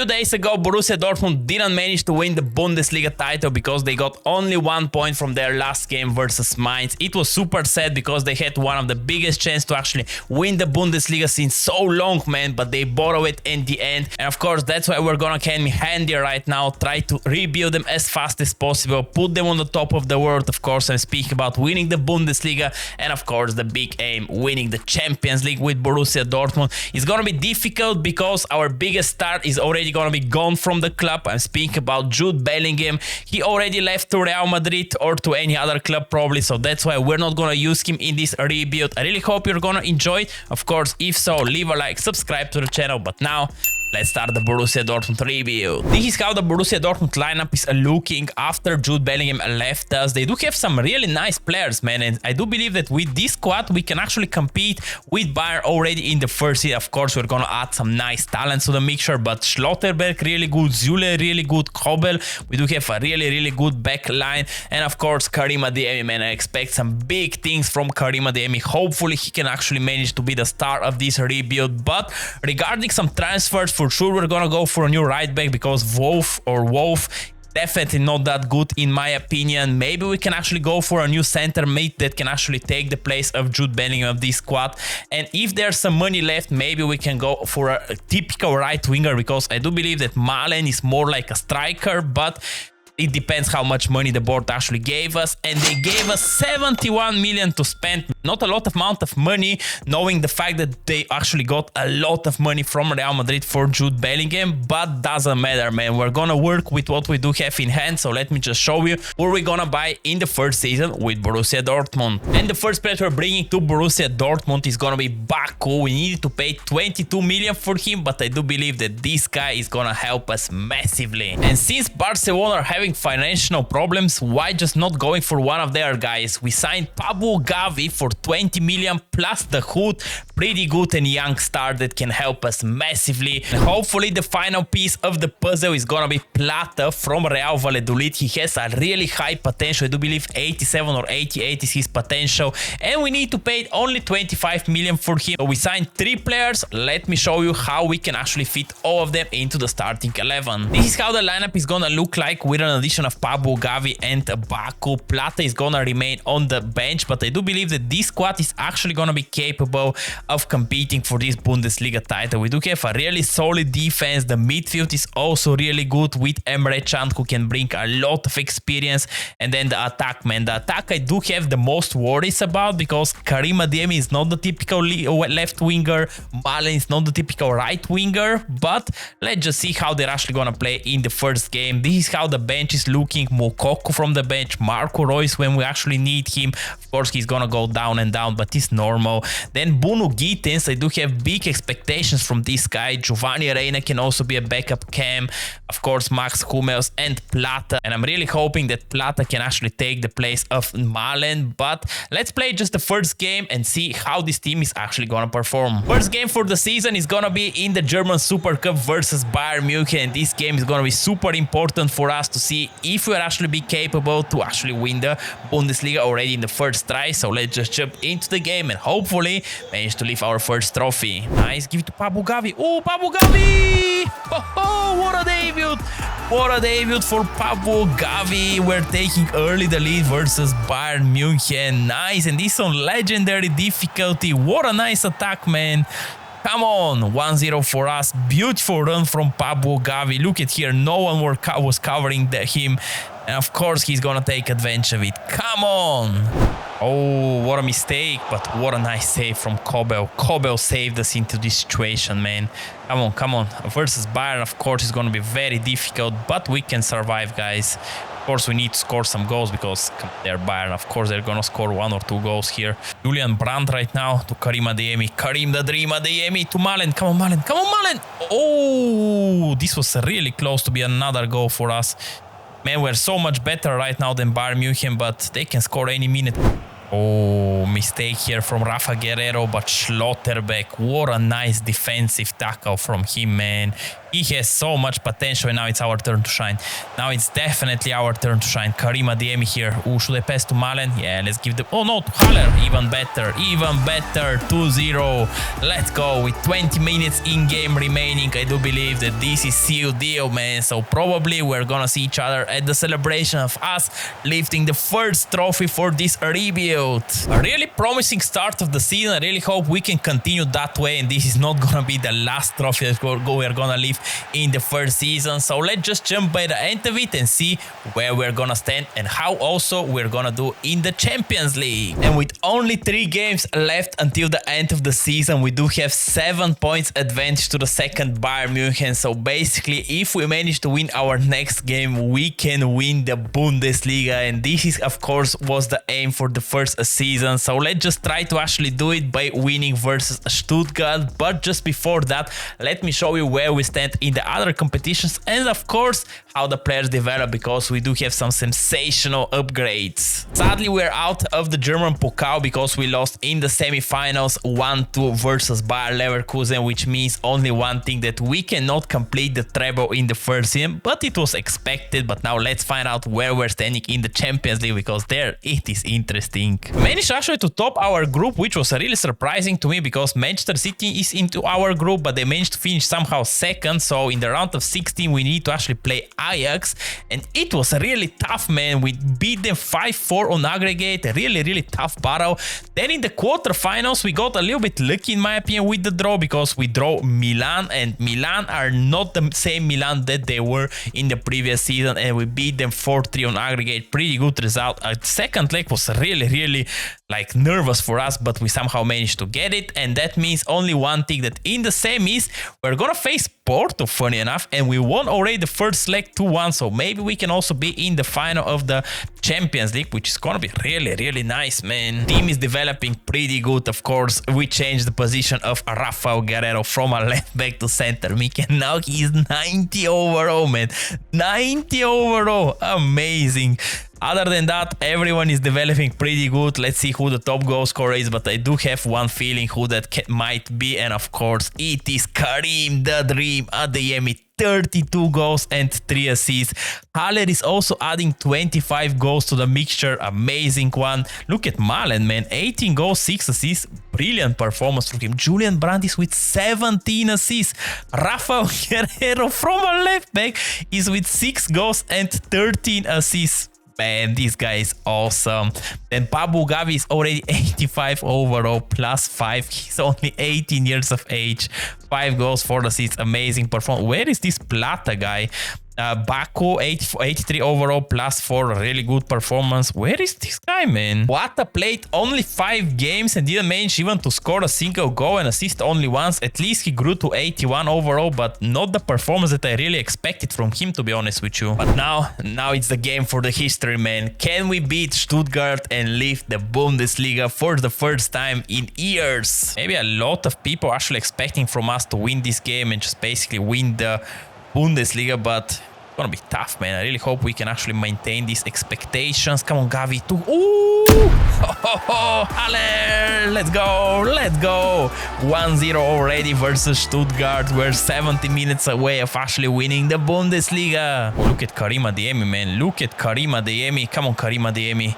few days ago, Borussia Dortmund didn't manage to win the Bundesliga title because they got only 1 point from their last game versus Mainz. It was super sad because they had one of the biggest chances to actually win the Bundesliga since so long, man, but they borrow it in the end. And of course, that's why we're gonna hand me handy right now, try to rebuild them as fast as possible, put them on the top of the world. Of course, I'm speaking about winning the Bundesliga and of course the big aim, winning the Champions League with Borussia Dortmund. It's gonna be difficult because our biggest star is already gonna be gone from the club. I'm speaking about Jude Bellingham. He already left to Real Madrid or to any other club probably, so that's why we're not gonna use him in this rebuild. I really hope you're gonna enjoy it. Of course, if so, leave a like, subscribe to the channel. But now let's start the Borussia Dortmund review. This is how the Borussia Dortmund lineup is looking after Jude Bellingham left us. They do have some really nice players, man, and I do believe that with this squad we can actually compete with Bayern already in the first season. Of course, we're gonna add some nice talents to the mixture, but Schlotterberg really good, Zule really good, Kobel, we do have a really good back line, and of course Karim Adeyemi, man. I expect some big things from Karim Adeyemi. Hopefully he can actually manage to be the star of this rebuild. But regarding some transfers, for sure we're gonna go for a new right back because Wolf definitely not that good in my opinion. Maybe we can actually go for a new center mid that can actually take the place of Jude Bellingham of this squad. And if there's some money left, maybe we can go for a typical right winger because I do believe that Malen is more like a striker, but it depends how much money the board actually gave us, and they gave us 71 million to spend. Not a lot of amount of money, knowing the fact that they actually got a lot of money from Real Madrid for Jude Bellingham, but doesn't matter, man. We're gonna work with what we do have in hand, so let me just show you what we're gonna buy in the first season with Borussia Dortmund. And the first player we're bringing to Borussia Dortmund is gonna be Baku. We needed to pay 22 million for him, but I do believe that this guy is gonna help us massively. And since Barcelona are having financial problems, why just not going for one of their guys? We signed Pablo Gavi for 20 million plus the hood, pretty good and young star that can help us massively. And hopefully the final piece of the puzzle is gonna be Plata from Real Valladolid. He has a really high potential. I do believe 87 or 88 is his potential, and we need to pay only 25 million for him. So we signed 3 players. Let me show you how we can actually fit all of them into the starting 11. This is how the lineup is gonna look like with an addition of Pablo Gavi and Baku. Plata is gonna remain on the bench, but I do believe that this squad is actually gonna be capable of competing for this Bundesliga title. We do have a really solid defense. The midfield is also really good with Emre Can, who can bring a lot of experience. And then the attack, man. The attack I do have the most worries about because Karim Adeyemi is not the typical left winger. Malen is not the typical right winger. But let's just see how they're actually gonna play in the first game. This is how the bench is looking. Moukoko from the bench, Marco Reus when we actually need him. Of course, he's gonna go down and down, but it's normal. Then Bruno Gittens, I do have big expectations from this guy. Giovanni Reina can also be a backup cam. Of course, Max Hummels and Plata. And I'm really hoping that Plata can actually take the place of Malen. But let's play just the first game and see how this team is actually gonna perform. First game for the season is gonna be in the German Super Cup versus Bayern Munich. And this game is gonna be super important for us to see if we are actually be capable to actually win the Bundesliga already in the first try. So let's just jump into the game and hopefully manage to lift our first trophy. Nice, give it to Pablo Gavi. Oh, Pablo Gavi! Oh, what a debut! What a debut for Pablo Gavi. We're taking early the lead versus Bayern Munich. Nice, and this on legendary difficulty. What a nice attack, man. Come on, 1-0 for us. Beautiful run from Pablo Gavi. Look at here, no one was covering him. And of course, he's gonna take advantage of it. Come on. Oh, what a mistake, but what a nice save from Kobel. Kobel saved us into this situation, man. Come on. Versus Bayern, of course, is gonna be very difficult, but we can survive, guys. Of course, we need to score some goals because they're Bayern. Of course, they're gonna score 1 or 2 goals here. Julian Brandt right now to Karim Adeyemi. Karim the Dream Adeyemi to Malen. Come on, Malen. Come on, Malen. Oh, this was really close to be another goal for us. Man, we're so much better right now than Bayern Munich, but they can score any minute. Oh, mistake here from Rafa Guerrero, but Schlotterbeck, what a nice defensive tackle from him, man. He has so much potential, and now it's our turn to shine. Now it's definitely our turn to shine. Karim Adeyemi here. Ooh, should I pass to Malen? Yeah, let's give the... Oh no, to Haller. Even better. Even better. 2-0. Let's go. With 20 minutes in-game remaining, I do believe that this is sealed deal, man. So probably we're gonna see each other at the celebration of us lifting the first trophy for this rebuild. A really promising start of the season. I really hope we can continue that way, and this is not gonna be the last trophy that we're gonna lift in the first season. So let's just jump by the end of it and see where we're gonna stand and how also we're gonna do in the Champions League. And with only 3 games left until the end of the season, we do have 7 points advantage to the second Bayern Munich. So basically, if we manage to win our next game, we can win the Bundesliga, and this is of course was the aim for the first season. So let's just try to actually do it by winning versus Stuttgart. But just before that, let me show you where we stand in the other competitions, and of course how the players develop, because we do have some sensational upgrades. Sadly, we're out of the German Pokal because we lost in the semi-finals 1-2 versus Bayer Leverkusen, which means only one thing, that we cannot complete the treble in the first game, but it was expected. But now let's find out where we're standing in the Champions League, because there it is interesting. We managed actually to top our group, which was really surprising to me, because Manchester City is into our group, but they managed to finish somehow second. So in the round of 16 we need to actually play Ajax, and it was really tough, man. We beat them 5-4 on aggregate. A really tough battle. Then in the quarterfinals we got a little bit lucky in my opinion with the draw, because we draw Milan, and Milan are not the same Milan that they were in the previous season, and we beat them 4-3 on aggregate. Pretty good result. Our second leg was really like nervous for us, but we somehow managed to get it. And that means only one thing, that in the semis we're gonna face Porto, funny enough, and we won already the first leg 2-1, so maybe we can also be in the final of the Champions League, which is gonna be really nice, man. Team is developing pretty good. Of course, we changed the position of Rafael Guerreiro from a left back to center mid, and now he's 90 overall, man. 90 overall, amazing. Other than that, everyone is developing pretty good. Let's see who the top goal scorer is, but I do have one feeling who that might be, and of course it is Karim the Dream Adeyemi. 32 goals and 3 assists. Haller is also adding 25 goals to the mixture. Amazing one. Look at Malen, man. 18 goals, 6 assists. Brilliant performance from him. Julian Brandt with 17 assists. Rafael Guerreiro from a left back is with 6 goals and 13 assists. Man, this guy is awesome. Then Pablo Gavi is already 85 overall, plus 5. He's only 18 years of age. 5 goals, 4 assists. Amazing performance. Where is this Plata guy? Baku 83 overall, plus 4, really good performance. Where is this guy, man? Plata played only 5 games and didn't manage even to score a single goal and assist only once. At least he grew to 81 overall, but not the performance that I really expected from him, to be honest with you. But now it's the game for the history, man. Can we beat Stuttgart and lift the Bundesliga for the first time in years? Maybe a lot of people are actually expecting from us to win this game and just basically win the Bundesliga, but it's gonna be tough, man. I really hope we can actually maintain these expectations. Come on, Gavi. Ooh! Haller! Let's go! 1-0 already versus Stuttgart. We're 70 minutes away of actually winning the Bundesliga. Oh, look at Karim Adeyemi, man. Look at Karim Adeyemi. Come on, Karim Adeyemi.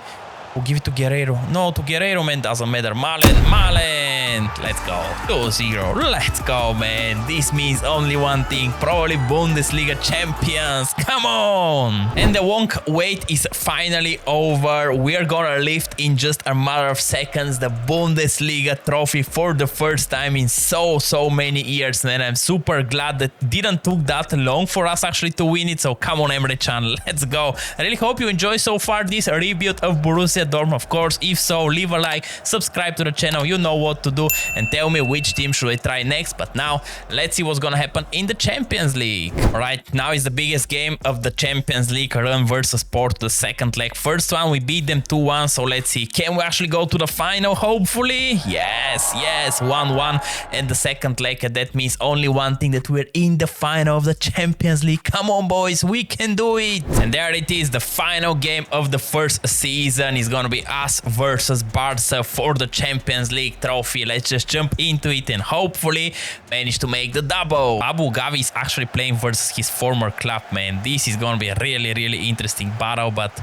We'll give it to Guerreiro. No, to Guerreiro, man. Doesn't matter. Malen. Let's go. 2-0. Let's go, man. This means only one thing. Probably Bundesliga champions. Come on. And the long wait is finally over. We're gonna lift in just a matter of seconds the Bundesliga trophy for the first time in so many years, man. I'm super glad that it didn't took that long for us actually to win it. So come on, Emre Can. Let's go. I really hope you enjoy so far this rebuild of Borussia Dortmund. Of course, if so, leave a like, subscribe to the channel, you know what to do, and tell me which team should I try next. But now let's see what's gonna happen in the Champions League. Alright, now is the biggest game of the Champions League, Run versus Porto, the second leg. First one we beat them 2-1, so let's see, can we actually go to the final? Hopefully, yes, 1-1. And the second leg, that means only one thing, that we're in the final of the Champions League. Come on, boys, we can do it. And there it is, the final game of the first season is gonna be us versus Barca for the Champions League trophy. let's just jump into it and hopefully manage to make the double. Abu Ghabi is actually playing versus his former club, man. This is gonna be a really interesting battle, but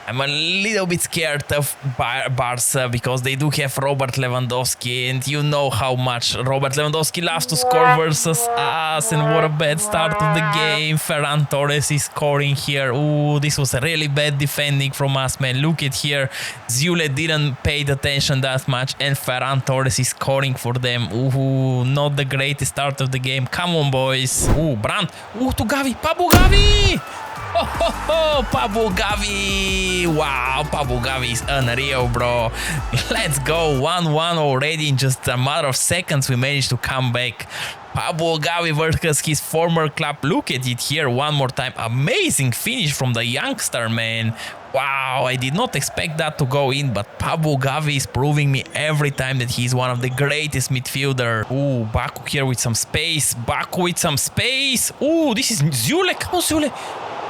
I'm a little bit scared of Barca because they do have Robert Lewandowski, and you know how much Robert Lewandowski loves to score versus us, and what a bad start of the game. Ferran Torres is scoring here. Ooh, this was a really bad defending from us, man. Look at here. Zule didn't pay attention that much, and Ferran Torres is scoring for them. Ooh, not the greatest start of the game. Come on, boys. Ooh, Brandt. Ooh, to Gavi. Pablo Gavi! Oh, Pablo Gavi! Wow, Pablo Gavi is unreal, bro. Let's go. 1-1 already in just a matter of seconds. We managed to come back. Pablo Gavi versus his former club. Look at it here one more time. Amazing finish from the youngster, man. Wow, I did not expect that to go in, but Pablo Gavi is proving me every time that he's one of the greatest midfielder. Ooh, Baku here with some space. Baku with some space. Ooh, this is Zule. Come on, Zule.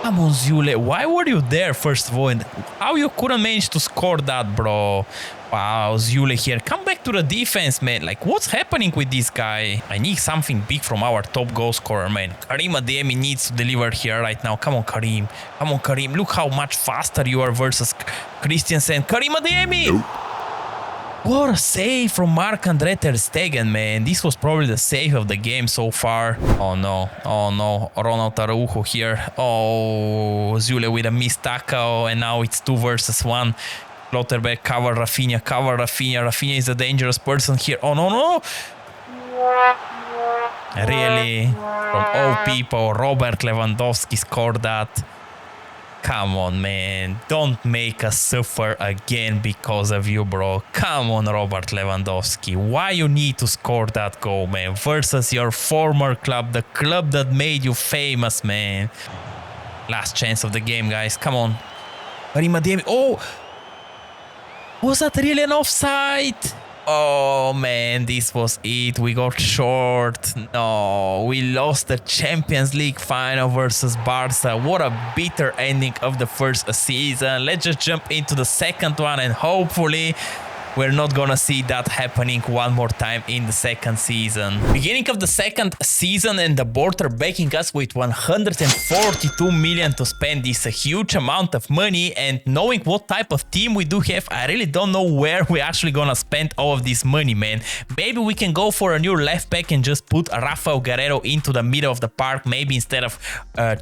Come on, Zule. Why were you there, first of all? And how you couldn't manage to score that, bro? Wow, Zule here. Come back to the defense, man. Like, what's happening with this guy? I need something big from our top goal scorer, man. Karim Adeyemi needs to deliver here right now. Come on, Karim. Come on, Karim. Look how much faster you are versus Christiansen. Karim Adeyemi! What a save from Marc-Andre ter Stegen, man. This was probably the save of the game so far. Oh no, oh no. Ronald Araujo here. Oh, Zule with a missed tackle, and now it's 2 versus 1. Schlotterbeck, cover Rafinha, cover Rafinha. Rafinha is a dangerous person here. Oh no, no. Really? From all people, Robert Lewandowski scored that. Come on, man. Don't make us suffer again because of you, bro. Come on, Robert Lewandowski. Why you need to score that goal, man? Versus your former club, the club that made you famous, man. Last chance of the game, guys. Come on. Karim Adeyemi. Oh! Was that really an offside? Oh man, this was it. We got short. No, we lost the Champions League final versus Barca. What a bitter ending of the first season. Let's just jump into the second one, and hopefully we're not gonna see that happening one more time in the second season. Beginning of the second season, and the board are backing us with 142 million to spend. This a huge amount of money, and knowing what type of team we do have, I really don't know where we're actually gonna spend all of this money, man. Maybe we can go for a new left back and just put Rafael Guerreiro into the middle of the park, maybe instead of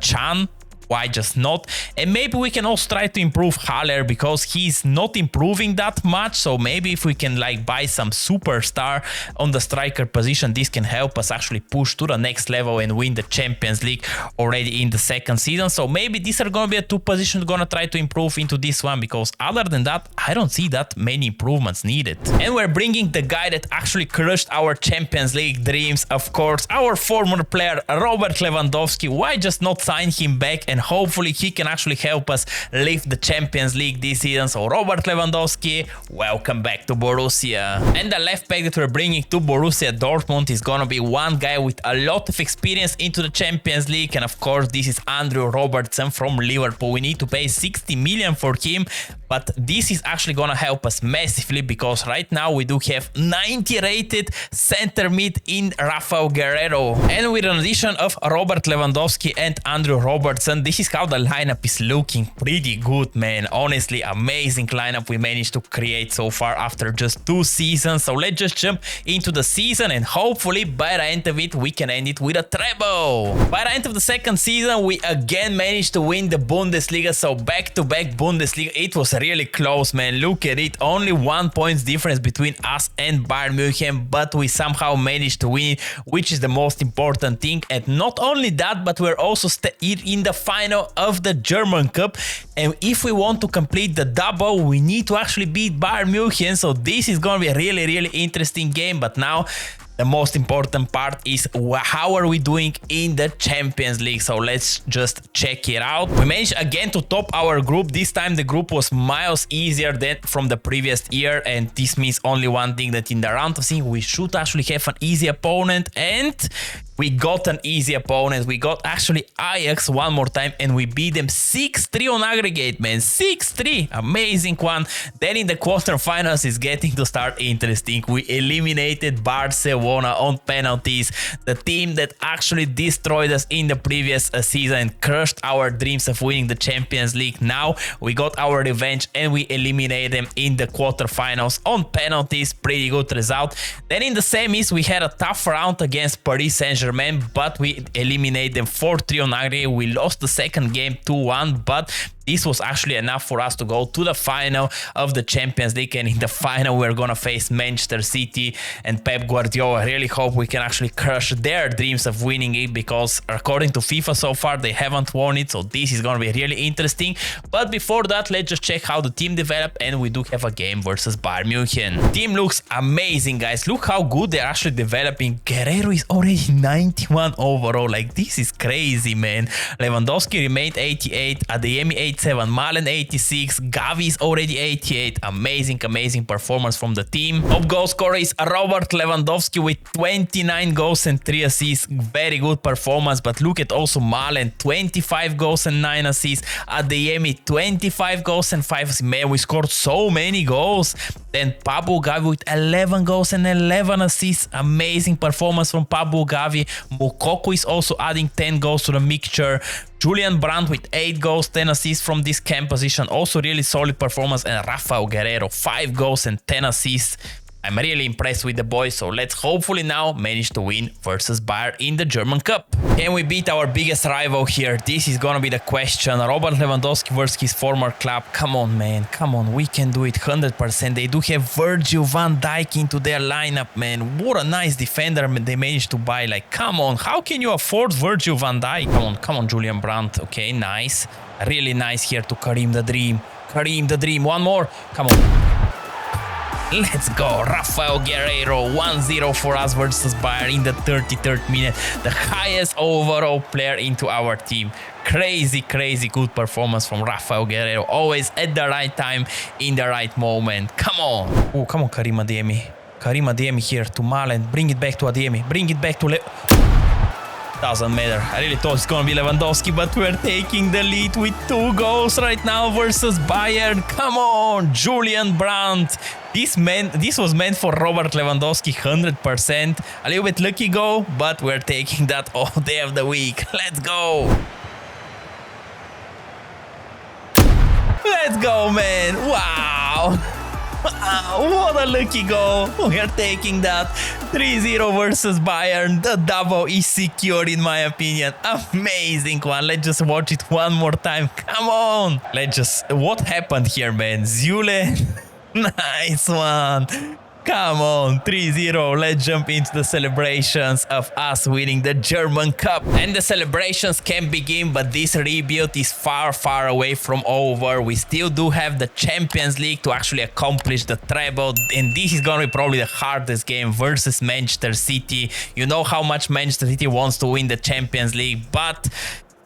Chan. Why just not? And maybe we can also try to improve Haller because he's not improving that much. So maybe if we can like buy some superstar on the striker position, this can help us actually push to the next level and win the Champions League already in the second season. So maybe these are gonna be a 2 positions gonna try to improve into this one, because other than that, I don't see that many improvements needed. And we're bringing the guy that actually crushed our Champions League dreams, of course, our former player Robert Lewandowski. Why just not sign him back, and hopefully he can actually help us lift the Champions League this season. So Robert Lewandowski, welcome back to Borussia. And the left back that we're bringing to Borussia Dortmund is gonna be one guy with a lot of experience into the Champions League, and of course this is Andrew Robertson from Liverpool. We need to pay 60 million for him, but this is actually gonna help us massively because right now we do have 90 rated center mid in Rafael Guerreiro. And with an addition of Robert Lewandowski and Andrew Robertson, this is how the lineup is looking. Pretty good, man. Honestly, amazing lineup we managed to create so far after just 2 seasons. So let's just jump into the season, and hopefully by the end of it we can end it with a treble. By the end of the second season, we again managed to win the Bundesliga. So back-to-back Bundesliga. It was really close, man. Look at it. Only 1 point difference between us and Bayern Munich, but we somehow managed to win it, which is the most important thing. And not only that, but we're also in the final of the German Cup, and if we want to complete the double, we need to actually beat Bayern Munich. So this is gonna be a really interesting game. But now the most important part is how are we doing in the Champions League. So let's just check it out. We managed again to top our group. This time the group was miles easier than from the previous year, and this means only one thing, that in the round of 16 we should actually have an easy opponent, and We got an easy opponent. We got actually Ajax one more time and we beat them 6-3 on aggregate, man. 6-3. Amazing one. Then in the quarterfinals it's getting to start interesting. We eliminated Barcelona on penalties. The team that actually destroyed us in the previous season and crushed our dreams of winning the Champions League. Now we got our revenge and we eliminated them in the quarterfinals on penalties. Pretty good result. Then in the semis we had a tough round against Paris Saint-Germain, but we eliminated them 4-3 on aggregate. We lost the second game 2-1, but this was actually enough for us to go to the final of the Champions League, and in the final we're gonna face Manchester City and Pep Guardiola. I really hope we can actually crush their dreams of winning it, because according to FIFA so far they haven't won it, so this is gonna be really interesting. But before that, let's just check how the team developed, and we do have a game versus Bayern Munich. Team looks amazing, guys. Look how good they're actually developing. Guerrero is already 91 overall. Like, this is crazy, man. Lewandowski remained 88, Adeyemi 87, Malen 86, Gavi is already 88. Amazing performance from the team. Top goal scorer is Robert Lewandowski with 29 goals and 3 assists. Very good performance. But look at also Malen, 25 goals and 9 assists. Adeyemi, 25 goals and 5 assists. Man, we scored so many goals. Then Pablo Gavi with 11 goals and 11 assists. Amazing performance from Pablo Gavi. Moukoko is also adding 10 goals to the mixture. Julian Brandt with 8 goals, 10 assists from this cam position. Also really solid performance. And Rafael Guerrero, 5 goals and 10 assists. I'm really impressed with the boys, so let's hopefully now manage to win versus Bayern in the German Cup. Can we beat our biggest rival here? This is gonna be the question. Robert Lewandowski versus his former club. Come on, man. Come on. We can do it 100%. They do have Virgil van Dijk into their lineup, man. What a nice defender they managed to buy. Like, come on. How can you afford Virgil van Dijk? Come on, Julian Brandt. Okay, nice. Really nice here to Karim the Dream. Karim the Dream. One more. Come on. Let's go. Rafael Guerrero, 1-0 for us versus Bayern in the 33rd minute. The highest overall player into our team. Crazy good performance from Rafael Guerrero. Always at the right time, in the right moment. Come on. Oh, come on, Karim Adeyemi. Karim Adeyemi here to Malen. Bring it back to Adeyemi. Bring it back to Doesn't matter. I really thought it's gonna be Lewandowski, but we're taking the lead with 2 goals right now versus Bayern. Come on, Julian Brandt. This was meant for Robert Lewandowski 100%. A little bit lucky goal, but we're taking that all day of the week. Let's go. Let's go, man. Wow. What a lucky goal. We are taking that. 3-0 versus Bayern. The double is secured in my opinion. Amazing one. Let's just watch it one more time. Come on. What happened here, man? Zule. Nice one. Come on, 3-0. Let's jump into the celebrations of us winning the German Cup. And the celebrations can begin, but this rebuild is far away from over. We still do have the Champions League to actually accomplish the treble. And this is going to be probably the hardest game versus Manchester City. You know how much Manchester City wants to win the Champions League, but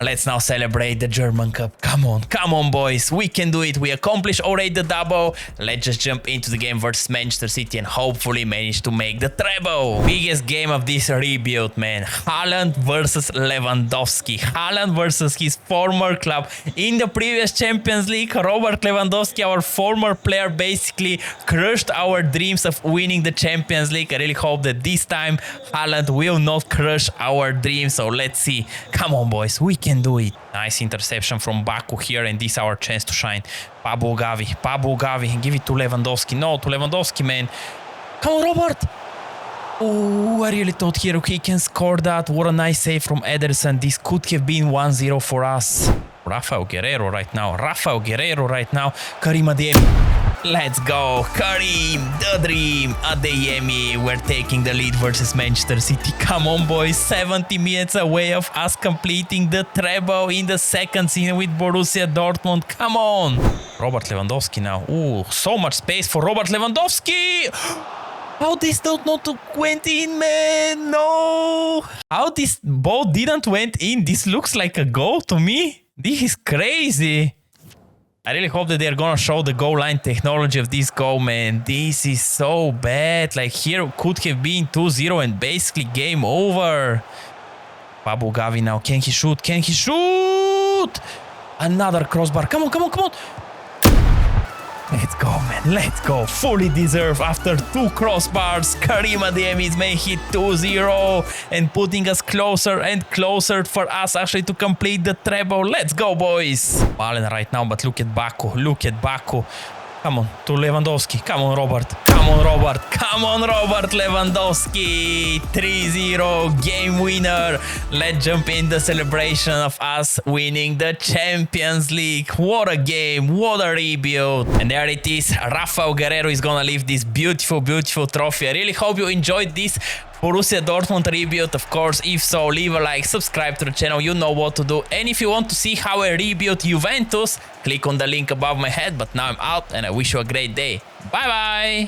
let's now celebrate the German Cup. Come on, boys. We can do it. We accomplished already the double. Let's just jump into the game versus Manchester City and hopefully manage to make the treble. Biggest game of this rebuild, man. Haaland versus Lewandowski. Haaland versus his former club. In the previous Champions League, Robert Lewandowski, our former player, basically crushed our dreams of winning the Champions League. I really hope that this time Haaland will not crush our dreams. So let's see. Come on, boys. We can do it. Nice interception from Baku here, and this is our chance to shine. Pablo Gavi, give it to Lewandowski. No, to Lewandowski, man. Come on, Robert. Oh, I really thought here he can score that. What a nice save from Ederson. This could have been 1-0 for us. Rafael Guerrero right now. Karim Adeyemi. Let's go. Karim, the dream. Adeyemi. We're taking the lead versus Manchester City. Come on, boys. 70 minutes away of us completing the treble in the second season with Borussia Dortmund. Come on. Robert Lewandowski now. Ooh, so much space for Robert Lewandowski. How this not went in, man? No. How this ball didn't went in? This looks like a goal to me. This is crazy. I really hope that they're gonna show the goal line technology of this goal, man. This is so bad. Like, here could have been 2-0 and basically game over. Babu Gavi now. Can he shoot? Can he shoot? Another crossbar. Come on, come on, come on. Let's go, man. Let's go. Fully deserved after 2 crossbars. Karim Adeyemi is making it 2-0 and putting us closer and closer for us actually to complete the treble. Let's go, boys. Balling right now, but look at Baku. Look at Baku. Come on, to Lewandowski. Come on, Robert. Come on, Robert. Come on, Robert Lewandowski. 3-0 game winner. Let's jump in the celebration of us winning the Champions League. What a game. What a rebuild. And there it is. Rafael Guerreiro is gonna leave this beautiful, beautiful trophy. I really hope you enjoyed this Borussia Dortmund rebuild. Of course, if so, leave a like, subscribe to the channel, you know what to do. And if you want to see how I rebuild Juventus, click on the link above my head. But now I'm out and I wish you a great day. Bye bye.